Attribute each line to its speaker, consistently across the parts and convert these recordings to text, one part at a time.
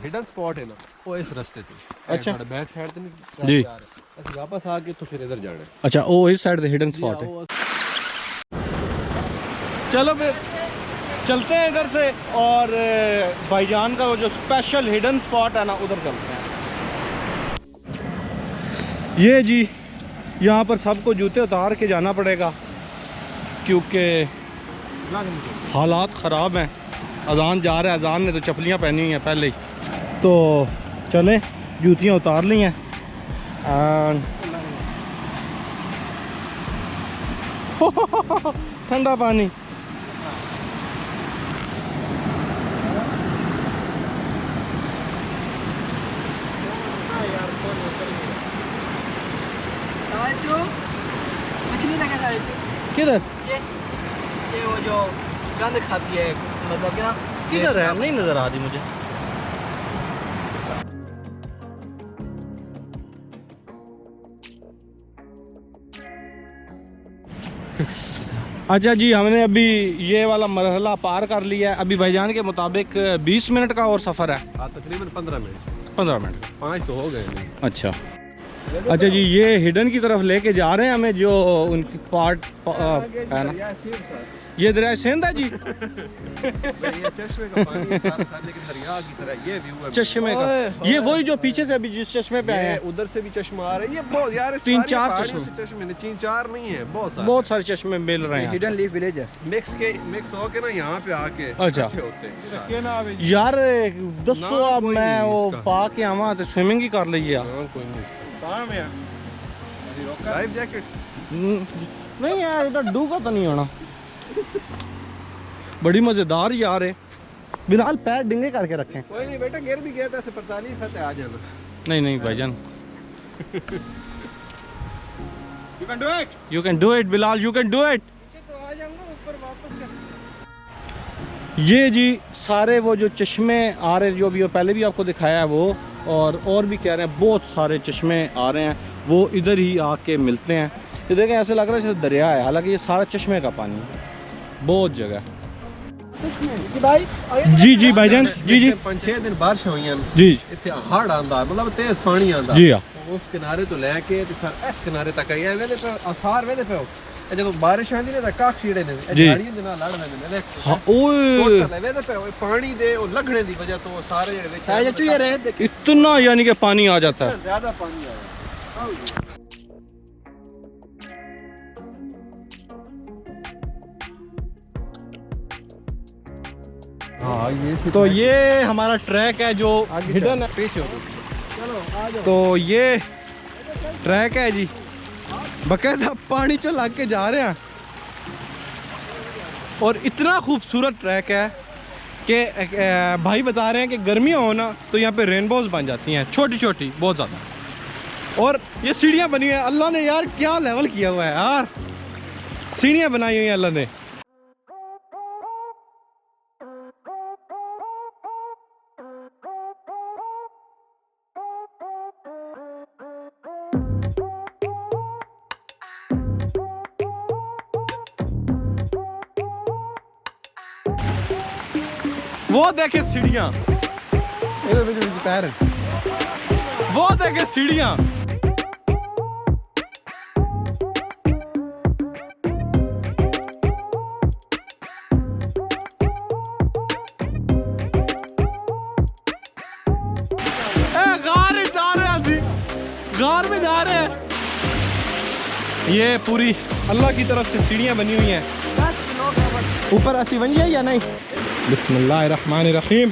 Speaker 1: Hidden spot है ना वो इस रास्ते ते
Speaker 2: अच्छा
Speaker 1: बैक साइड ते नहीं
Speaker 2: जी
Speaker 1: बस वापस आके तो फिर इधर जाना है।
Speaker 2: अच्छा वो इस साइड हिडन स्पॉट है। चलो फिर चलते हैं इधर से और भाईजान का वो जो स्पेशल हिडन स्पॉट है ना उधर चलते हैं। ये जी यहाँ पर सबको जूते उतार के जाना पड़ेगा क्योंकि हालात ख़राब हैं। अजान जा रहा है, अजान ने तो चप्पलियाँ पहनी हुई हैं पहले ही। तो चलें जूतियाँ उतार ली हैं एंड ठंडा पानी। किधर
Speaker 3: ये वो जो गंद खाती है मतलब कि ना
Speaker 2: किधर है नहीं नजर आ रही मुझे। अच्छा जी हमने अभी ये वाला मरहला पार कर लिया है। अभी भाईजान के मुताबिक 20 मिनट का और सफ़र है।
Speaker 1: हाँ तकरीबन 15 मिनट
Speaker 2: 15 मिनट
Speaker 1: 5 तो हो गए नहीं।
Speaker 2: अच्छा अच्छा जी ये हिडन की तरफ लेके जा रहे हैं हमें जो उनकी पार्ट है ना। ये दरिया सिंध है जी।
Speaker 1: ये चश्मे का पानी था लेकिन दरिया की तरह ये व्यू है
Speaker 2: चश्मे का ये वही जो पीछे से अभी जिस चश्मे पे आए हैं
Speaker 1: उधर से भी चश्मा आ रहा है। ये बहुत यार
Speaker 2: 3-4 चश्मे
Speaker 1: नहीं 3-4 नहीं है
Speaker 2: बहुत सारे चश्मे मिल रहे हैं।
Speaker 3: हिडन लीफ विलेज है।
Speaker 1: मिक्स होके ना यहाँ पे आके
Speaker 2: अच्छा
Speaker 1: होते हैं।
Speaker 2: यार दसो अब मैं वो पा के आवा तो स्विमिंग ही कर ली यार।
Speaker 1: कोई नहीं लाइफ जैकेट
Speaker 2: नहीं यार इधर डूबा तो नहीं होना। बड़ी मजेदार यार है। बिलाल पैर डिंगे करके रखें।
Speaker 1: कोई नहीं बेटा गिर भी गया था 45 है आ जाना।
Speaker 2: नहीं नहीं भाईजान
Speaker 1: you can do it
Speaker 2: Bilal you can do it. ये जी सारे वो जो चश्मे आ रहे जो भी पहले भी आपको दिखाया है वो और भी कह रहे हैं बहुत सारे चश्मे आ रहे हैं वो इधर ही आके मिलते हैं। ये देखें ऐसे लग रहा है जैसे दरिया है हालांकि ये सारा चश्मे का पानी है बहुत जगह। जी जी भाईजान जी जी
Speaker 1: 5-6 दिन बारिश हुई
Speaker 2: जी
Speaker 1: इतने हड़ आंदा मतलब तेज पानी आंदा
Speaker 2: जी हाँ
Speaker 1: उस किनारे तो लेके इस किनारे तक आई वेदे पे आसार वेदे पे जो बारिश आंदी ने काख छीड़े ने झाड़ियां दे नाल लड़ रहे ने
Speaker 2: हां ओए
Speaker 1: वेदे पे पानी दे और लगने दी वजह तो सारे
Speaker 3: शायद ये रहे
Speaker 2: इतना यानी कि पानी आ जाता है।
Speaker 1: ज्यादा पानी आया। हाँ ये
Speaker 2: तो ये हमारा ट्रैक है जो हिडन है
Speaker 1: पीछे हो
Speaker 3: चलो आ जाओ।
Speaker 2: तो ये ट्रैक है जी बकायदा पानी चो लग के जा रहे हैं और इतना खूबसूरत ट्रैक है कि भाई बता रहे हैं कि गर्मियाँ हो ना तो यहाँ पे रेनबोज बन जाती हैं छोटी छोटी बहुत ज़्यादा। और ये सीढ़ियाँ बनी हुई हैं अल्लाह ने यार क्या लेवल किया हुआ है यार सीढ़ियाँ बनाई हुई हैं अल्लाह ने। वो देखे सीढ़ियाँ वो देखे सीढ़ियाँ गार में जा रहे हैं। ये पूरी अल्लाह की तरफ से सीढ़ियाँ बनी हुई हैं ऊपर ऐसी बन जाए या नहीं। बिस्मिल्लाहिर्रहमानिर्रहीम।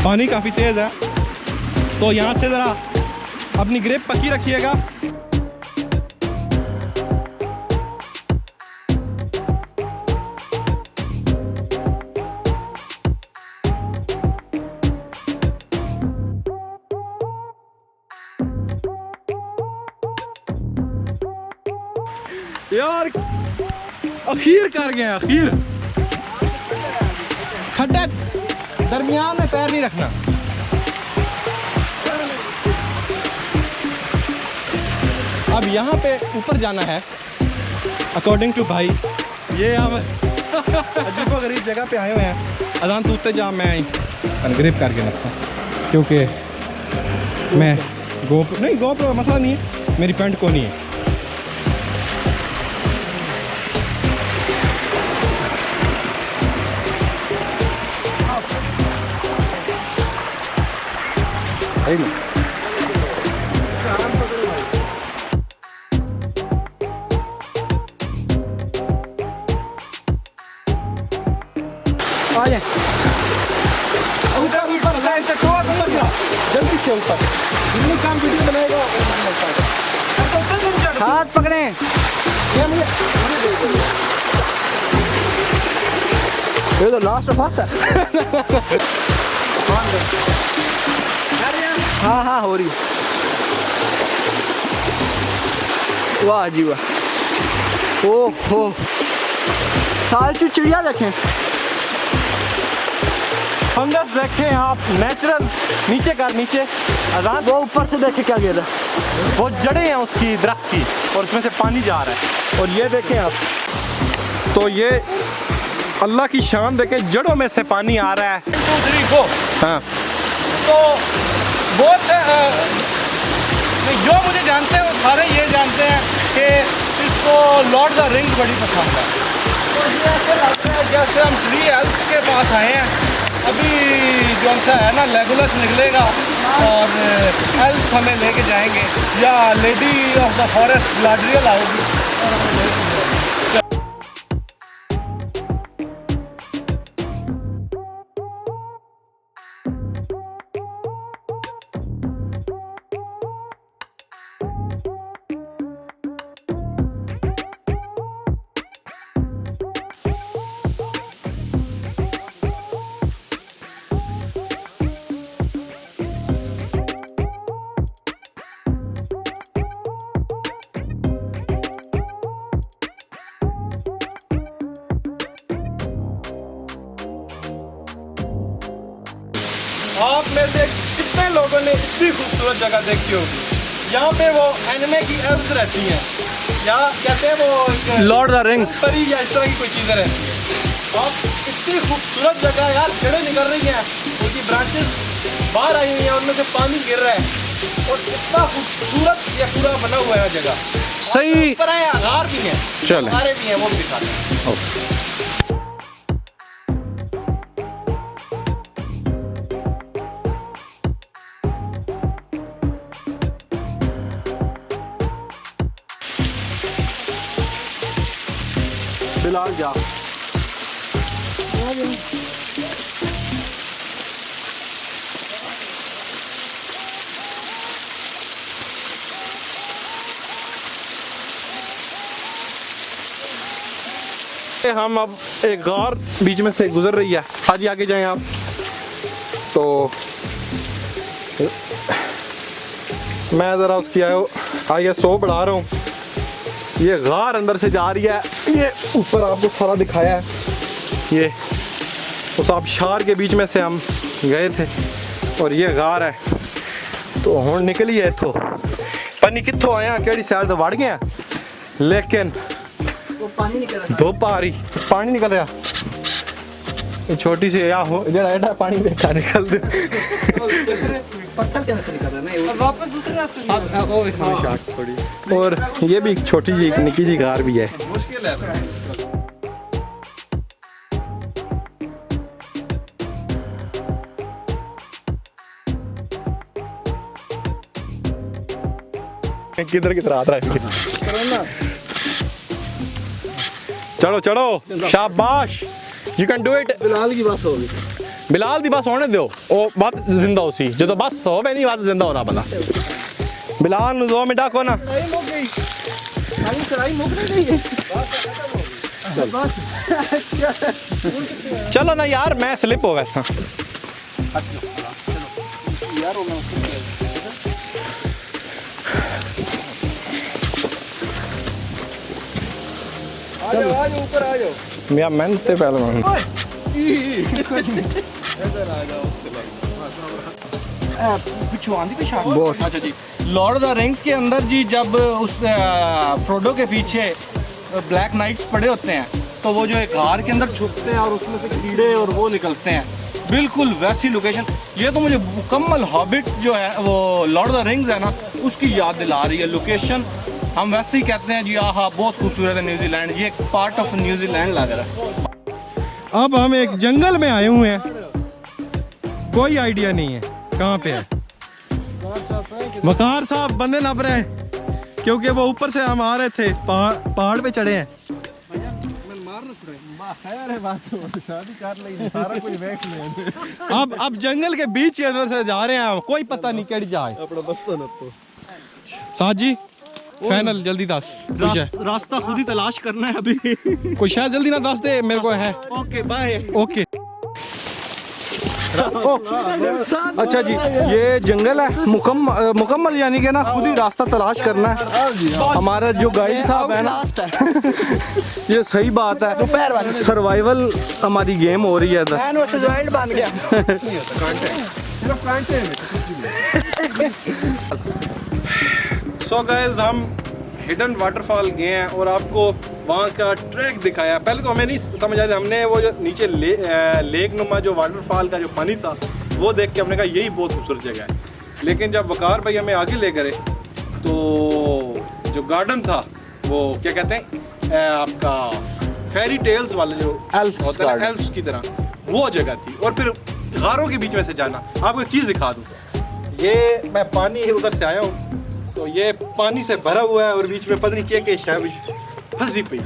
Speaker 2: पानी काफ़ी तेज़ है तो यहाँ से ज़रा अपनी ग्रिप पक्की रखिएगा। यार अखीर कर गया अखीर खड्डा दरमियान में पैर नहीं रखना। अब यहाँ पे ऊपर जाना है अकॉर्डिंग टू भाई। ये हम अजीबो गरीब जगह पे आए हुए हैं। अजान तूते जा मैं अनग्रिप करके रखता क्योंकि मैं गोप्रो मसला नहीं है, मेरी पैंट को नहीं है। जल्दी से ऊपर काम वीडियो बनाएगा।
Speaker 3: हाथ पकड़े। ये तो लास्ट पास है। हाँ हाँ हो रही। वाह जी वाह। ओहो साल की चिड़िया देखें,
Speaker 2: फंगस देखें आप, नेचुरल। नीचे कर नीचे अजान,
Speaker 3: वो ऊपर से देखे क्या गिर रहा है।
Speaker 2: वो जड़ें हैं उसकी दरख्त की और उसमें से पानी जा रहा है। और ये देखें आप, तो ये अल्लाह की शान देखें, जड़ों में से पानी आ रहा है। 2 3 4 हाँ, तो बहुत जो मुझे जानते हैं वो सारे ये जानते हैं कि इसको लॉर्ड द रिंग्स बड़ी पसंद है। तो ये ऐसे लगता है जैसे हम ट्री एल्फ के पास आए हैं। अभी जो सा है ना लेगुलस निकलेगा और एल्फ हमें लेके जाएंगे, या लेडी ऑफ द फॉरेस्ट गालाड्रियल आओगी और हमें लेके जाएंगे। आप में से कितने लोगों ने इतनी खूबसूरत जगह देखी होगी? यहाँ पे वो एनिमे की एल्फ्स रहती हैं, यहाँ कहते हैं वो लॉर्ड द रिंग्स परी या इस तरह की कोई चीज़ें रहती हैं। आप इतनी खूबसूरत जगह यार, जड़ें निकल रही हैं, उनकी ब्रांचेस बाहर आई हुई हैं, उनमें से पानी गिर रहा है और इतना खूबसूरत ये पूरा बना हुआ है जगह। सही ऊपर है, आधार भी हैं, चले भी हैं, वो भी दिखाते हैं। बिलाल जा हम अब एक गार बीच में से गुजर रही है। आज आगे जाएं आप, तो मैं ज़रा उसकी ISO बढ़ा रहा हूँ। ये गार अंदर से जा रही है, ये ऊपर आपको सारा दिखाया है। ये उस आबशार के बीच में से हम गए थे और ये गार है। तो हम निकली है इथों, पानी कितों आया, केड़ी साइड तो वड़ गया, लेकिन
Speaker 3: वो पानी निकल रहा
Speaker 2: धूप आ रही, पानी निकल रहा। ये छोटी सी या हो जरा एडा पानी देखा निकल दे।
Speaker 3: पत्थर कैसे से निकल रहा है ना, ये वापस दूसरे रास्ते थोड़ी।
Speaker 2: और ये भी छोटी सी निकी सी गार भी है।
Speaker 1: मुश्किल है।
Speaker 2: किधर किधर आ रहा है, चढ़ो चढ़ो, शाबाश, you can do it.
Speaker 3: Bilal की बस होगी,
Speaker 2: बिलाल दी बस होने दो, ओ बात जिंदा उसी जो तो बस हो नहीं बात जिंदा होना बना। बिलाल नु 2 मिनट को ना चलो ना यार, मैं स्लिप हो वैसा।
Speaker 1: आ जाओ ऊपर आ जाओ।
Speaker 2: मेरा मेहनत से पहले
Speaker 1: इधर आ जाओ।
Speaker 3: पीछे आंधी पे शॉट।
Speaker 2: बहुत
Speaker 3: अच्छा जी,
Speaker 2: लॉर्ड ऑफ द रिंग्स के अंदर जी, जब उस फ्रोडो के पीछे ब्लैक नाइट्स पड़े होते हैं तो तो वो जो एक गार के अंदर छुपते हैं और उसमें से कीड़े और वो निकलते हैं, बिल्कुल वैसी लोकेशन। ये तो मुझे मुकम्मल हॉबिट जो है वो लॉर्ड ऑफ द रिंग्स है ना, उसकी याद दिला रही है लोकेशन। हम वैसे ही कहते हैं जी आहा बहुत खूबसूरत है न्यूजीलैंड, ये एक पार्ट ऑफ न्यूजीलैंड लग रहा है।
Speaker 1: अब हम एक जंगल में आए हुए हैं, कोई आइडिया नहीं है कहाँ पे है। वकार साहब बंदे नप रहे हैं क्योंकि वो ऊपर से हम आ रहे थे, पहाड़ पे चढ़े हैं। अब जंगल के बीच के अंदर से जा रहे हैं, कोई पता नहीं केड़ी जाए। साजी फाइनल जल्दी दस,
Speaker 2: रास्ता खुद ही तलाश करना है अभी।
Speaker 1: कोई शायद जल्दी ना दस दे मेरे को है।
Speaker 2: Okay bye.
Speaker 1: ओके
Speaker 2: अच्छा जी, ये जंगल है मुकम्मल यानी कि ना खुद ही रास्ता तलाश करना है। हमारा जो गाइड साहब है ना ये सही बात है, सर्वाइवल हमारी गेम हो रही है इधर।
Speaker 3: बन गया।
Speaker 1: सो गाइस हम हिडन वाटरफॉल गए हैं और आपको वहाँ का ट्रैक दिखाया। पहले तो हमें नहीं समझ आया, हमने वो जो नीचे लेक नुमा जो वाटरफॉल का जो पानी था वो देख के हमने कहा यही बहुत खूबसूरत जगह है। लेकिन जब वकार भाई हमें आगे ले गए तो जो गार्डन था वो क्या कहते हैं आपका फेरी टेल्स वाले जो होता है ना, एल्फ्स की तरह वो जगह थी। और फिर गारों के बीच में से जाना। आपको एक चीज़ दिखा दूँ, ये मैं पानी उधर से आया हूँ तो ये पानी से भरा हुआ है और बीच में पता नहीं क्या शायद फंसी पई।